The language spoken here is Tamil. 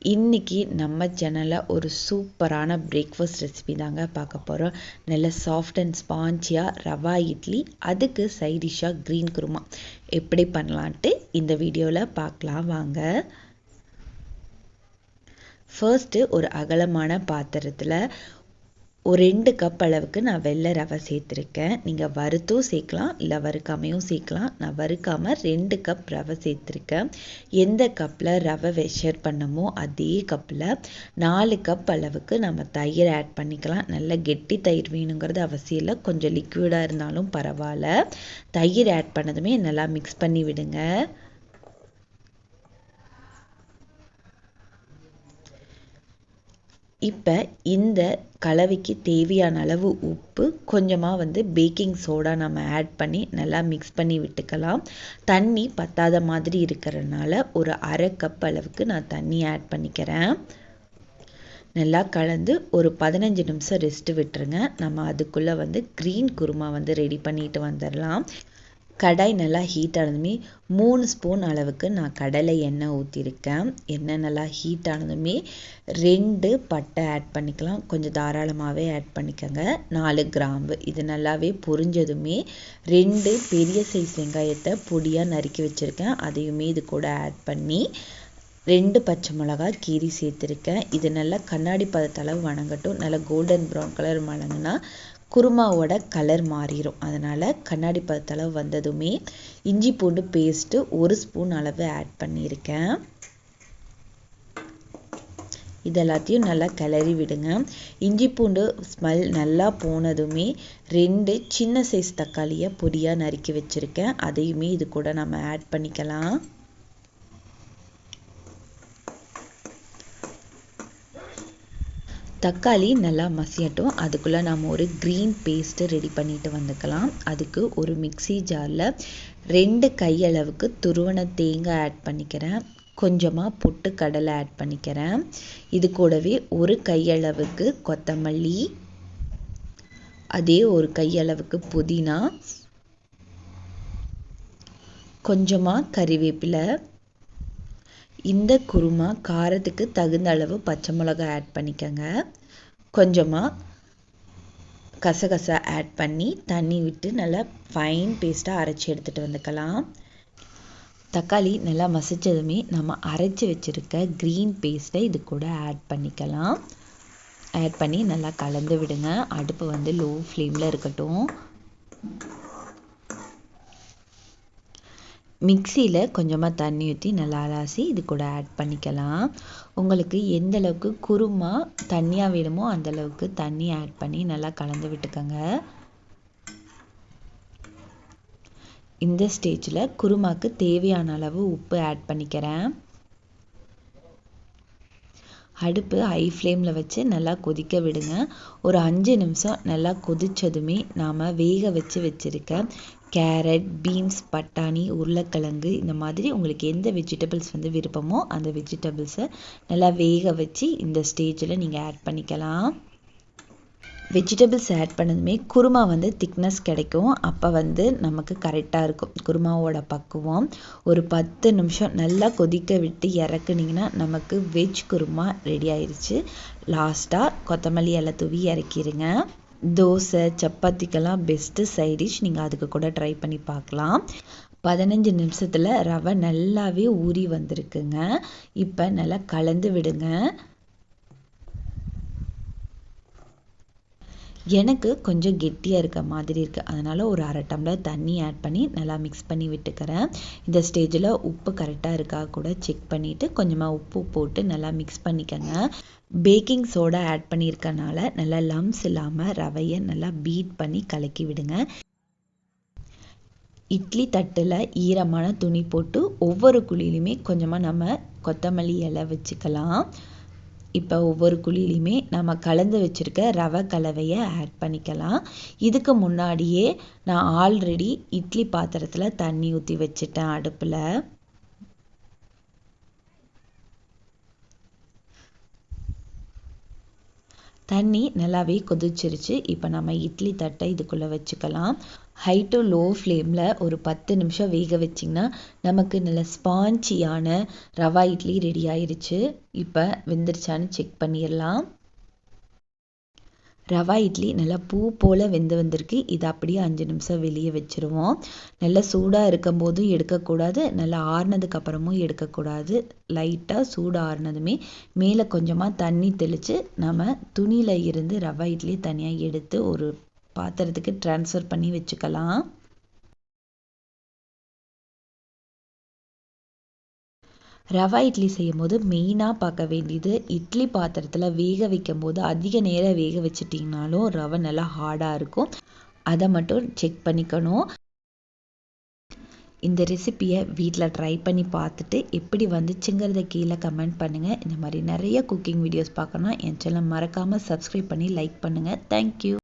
இன்னைக்கு நம்ம சேனலில் ஒரு சூப்பரான பிரேக்ஃபாஸ்ட் ரெசிபி தாங்க பார்க்க போகிறோம். நல்ல சாஃப்ட் அண்ட் ஸ்பாஞ்சியாக ரவா இட்லி, அதுக்கு சைட் டிஷ்ஷாக க்ரீன் குருமா எப்படி பண்ணலான்ட்டு இந்த வீடியோவில் பார்க்கலாம் வாங்க. ஃபர்ஸ்ட்டு ஒரு அகலமான பாத்திரத்தில் ஒரு 2 கப் அளவுக்கு நான் வெள்ளை ரவை சேர்த்துருக்கேன். நீங்கள் வறுத்தும் சேர்க்கலாம், இல்லை வறுக்காமையும் சேர்க்கலாம். நான் வறுக்காமல் 2 கப் ரவை சேர்த்துருக்கேன். எந்த கப்பில் ரவை மெஷர் பண்ணமோ அதே கப்பில் 4 கப் அளவுக்கு நம்ம தயிர் ஆட் பண்ணிக்கலாம். நல்ல கெட்டி தயிர் வேணுங்கிறது அவசியம் இல்லை, கொஞ்சம் லிக்விடாக இருந்தாலும் பரவாயில்ல. தயிர் ஆட் பண்ணதுமே நல்லா மிக்ஸ் பண்ணி விடுங்க. இப்போ இந்த கலவைக்கு தேவையான அளவு உப்பு, கொஞ்சமாக பேக்கிங் சோடா நம்ம ஆட் பண்ணி நல்லா மிக்ஸ் பண்ணி விட்டுக்கலாம். தண்ணி பத்தாத மாதிரி இருக்கிறதுனால ஒரு அரை கப் அளவுக்கு நான் தண்ணி ஆட் பண்ணிக்கிறேன். நல்லா கலந்து ஒரு 15 நிமிஷம் ரெஸ்ட் விட்டுருங்க. நம்ம அதுக்குள்ளே க்ரீன் குருமா ரெடி பண்ணிட்டு வந்துடலாம். கடாய் நல்லா ஹீட் ஆனதுமே 3 ஸ்பூன் அளவுக்கு நான் கடலை எண்ணெய் ஊற்றிருக்கேன். எண்ணெய் நல்லா ஹீட் ஆனதுமே 2 பட்டை ஆட் பண்ணிக்கலாம். கொஞ்சம் தாராளமாகவே ஆட் பண்ணிக்கோங்க. 4 கிராம்பு. இது நல்லாவே பொரிஞ்சதுமே 2 பெரிய சைஸ் வெங்காயத்தை பொடியாக நறுக்கி வச்சுருக்கேன். அதையுமே இது கூட ஆட் பண்ணி 2 பச்சை மிளகாய் கீரி சேர்த்துருக்கேன். இது நல்லா கண்ணாடி பதத்தளவு வணங்கட்டும். நல்லா கோல்டன் ப்ரௌன் கலர் வணங்கினா குருமாவோட கலர் மாறிடும். அதனால் கண்ணாடி பதத்தளவு வந்ததுமே இஞ்சி பூண்டு பேஸ்ட்டு 1 ஸ்பூன் அளவு ஆட் பண்ணியிருக்கேன். இதெல்லாத்தையும் நல்லா கிளறி விடுங்க. இஞ்சி பூண்டு ஸ்மெல் நல்லா போனதுமே 2 சின்ன சைஸ் தக்காளியை பொடியாக நறுக்கி வச்சுருக்கேன். அதையுமே இது கூட நம்ம ஆட் பண்ணிக்கலாம். தக்காளி நல்லா மசியட்டும். அதுக்குள்ளே நம்ம ஒரு க்ரீன் பேஸ்ட்டு ரெடி பண்ணிட்டு வந்துக்கலாம். அதுக்கு ஒரு மிக்ஸி ஜாரில் 2 கையளவுக்கு துருவன தேங்காய் ஆட் பண்ணிக்கிறேன். கொஞ்சமாக பொட்டுக்கடலை ஆட் பண்ணிக்கிறேன். இது கூடவே ஒரு கையளவுக்கு கொத்தமல்லி, அதே ஒரு கையளவுக்கு புதினா, கொஞ்சமாக கறிவேப்பிலை. இந்த குருமா காரத்துக்கு தகுந்த அளவு பச்சை மிளகாய் ஆட் பண்ணிக்கோங்க. கொஞ்சமாக கசகசா ஆட் பண்ணி தண்ணி விட்டு நல்லா ஃபைன் பேஸ்ட்டாக அரைச்சி எடுத்துகிட்டு வந்துக்கலாம். தக்காளி நல்லா மசித்ததுமே நம்ம அரைச்சி வச்சுருக்க க்ரீன் பேஸ்ட்டை இது கூட ஆட் பண்ணிக்கலாம். ஆட் பண்ணி நல்லா கலந்து விடுங்க. அடுப்பு லோ ஃப்ளேமில் இருக்கட்டும். மிக்சியில் கொஞ்சமாக தண்ணி ஊற்றி நல்லா அலசி இது கூட ஆட் பண்ணிக்கலாம். உங்களுக்கு எந்த அளவுக்கு குருமா தண்ணியாக வேணுமோ அந்தளவுக்கு தண்ணி ஆட் பண்ணி நல்லா கலந்து விட்டுக்கோங்க. இந்த ஸ்டேஜில் குருமாக்கு தேவையான அளவு உப்பு ஆட் பண்ணிக்கிறேன். அடுப்பு ஹை ஃப்ளேமில் வச்சு நல்லா கொதிக்க விடுங்க. ஒரு 5 நிமிஷம் நல்லா கொதித்ததுமே நாம் வேக வச்சுருக்க கேரட், பீன்ஸ், பட்டாணி, உருளைக்கிழங்கு, இந்த மாதிரி உங்களுக்கு எந்த வெஜிடபிள்ஸ் விருப்பமோ அந்த வெஜிடபிள்ஸை நல்லா வேக வச்சு இந்த ஸ்டேஜில் நீங்கள் ஆட் பண்ணிக்கலாம். வெஜிடபிள்ஸ் ஆட் பண்ணதுமே குருமா திக்னஸ் கிடைக்கும். அப்போ நமக்கு கரெக்டாக இருக்கும் குருமாவோட பக்குவம். ஒரு 10 நிமிஷம் நல்லா கொதிக்க விட்டு இறக்குனிங்கன்னா நமக்கு வெஜ் குருமா ரெடி ஆயிடுச்சு. லாஸ்ட்டாக கொத்தமல்லி இலை தூவி இறக்கிடுங்க. தோசை, சப்பாத்திக்கெல்லாம் பெஸ்ட்டு சைட் டிஷ். நீங்கள் அதுக்கு கூட ட்ரை பண்ணி பார்க்கலாம். 15 நிமிஷத்தில் ரவை நல்லாவே ஊறி வந்திருக்குங்க. இப்போ நல்லா கலந்து விடுங்க. எனக்கு கொஞ்சம் கெட்டியாக இருக்க மாதிரி இருக்குது, அதனால் ஒரு அரை டம்ளர் தண்ணி ஆட் பண்ணி நல்லா மிக்ஸ் பண்ணி விட்டுக்கிறேன். இந்த ஸ்டேஜில் உப்பு கரெக்டாக இருக்கா கூட செக் பண்ணிவிட்டு கொஞ்சமாக உப்பு போட்டு நல்லா மிக்ஸ் பண்ணிக்கோங்க. பேக்கிங் சோடா ஆட் பண்ணியிருக்கனால நல்லா லம்ஸ் இல்லாமல் ரவையை நல்லா பீட் பண்ணி கலக்கி விடுங்க. இட்லி தட்டில் ஈரமான துணி போட்டு ஒவ்வொரு குழியிலுமே கொஞ்சமாக நம்ம கொத்தமல்லி இலை வச்சுக்கலாம். இப்போ ஒவ்வொரு குழியிலையுமே நம்ம கலந்து வச்சுருக்க ரவை கலவையை ஆட் பண்ணிக்கலாம். இதுக்கு முன்னாடியே நான் ஆல்ரெடி இட்லி பாத்திரத்தில் தண்ணி ஊற்றி வச்சுட்டேன் அடுப்பில். தண்ணி நல்லாவே கொதிச்சிருச்சு. இப்போ நம்ம இட்லி தட்டை இதுக்குள்ளே வச்சுக்கலாம். ஹை டு லோ ஃப்ளேமில் ஒரு 10 நிமிஷம் வேக வச்சிங்கன்னா நமக்கு நல்ல ஸ்பாஞ்சியான ரவா இட்லி ரெடி ஆயிருச்சு. இப்போ வெந்துருச்சான்னு செக் பண்ணிடலாம். ரவா இட்லி நல்லா பூ போல் வெந்து வந்திருக்கு. இதை அப்படியே 5 நிமிஷம் வெளியே வச்சுருவோம். நல்லா சூடாக இருக்கும் போதும் எடுக்கக்கூடாது, நல்லா ஆறுனதுக்கு அப்புறமும் எடுக்கக்கூடாது. லைட்டாக சூடு ஆறுனதுமே மேலே கொஞ்சமாக தண்ணி தெளித்து நம்ம துணியில் இருந்து ரவா இட்லி தனியாக எடுத்து ஒரு பாத்திரத்துக்கு ட்ரான்ஸ்ஃபர் பண்ணி வச்சுக்கலாம். ரவா இட்லி செய்யும் போது மெயினாக பார்க்க வேண்டியது, இட்லி பாத்திரத்தில் வேக வைக்கும் போது அதிக நேரம் வேக வச்சிட்டிங்கனாலும் ரவை நல்லா ஹார்டாக இருக்கும். அதை மட்டும் செக் பண்ணிக்கணும். இந்த ரெசிப்பியை வீட்டில் ட்ரை பண்ணி பார்த்துட்டு எப்படி வந்துச்சுங்கிறத கீழே கமெண்ட் பண்ணுங்கள். இந்த மாதிரி நிறைய குக்கிங் வீடியோஸ் பார்க்கணுன்னா என் சேனல் மறக்காமல் சப்ஸ்கிரைப் பண்ணி லைக் பண்ணுங்கள். தேங்க்யூ.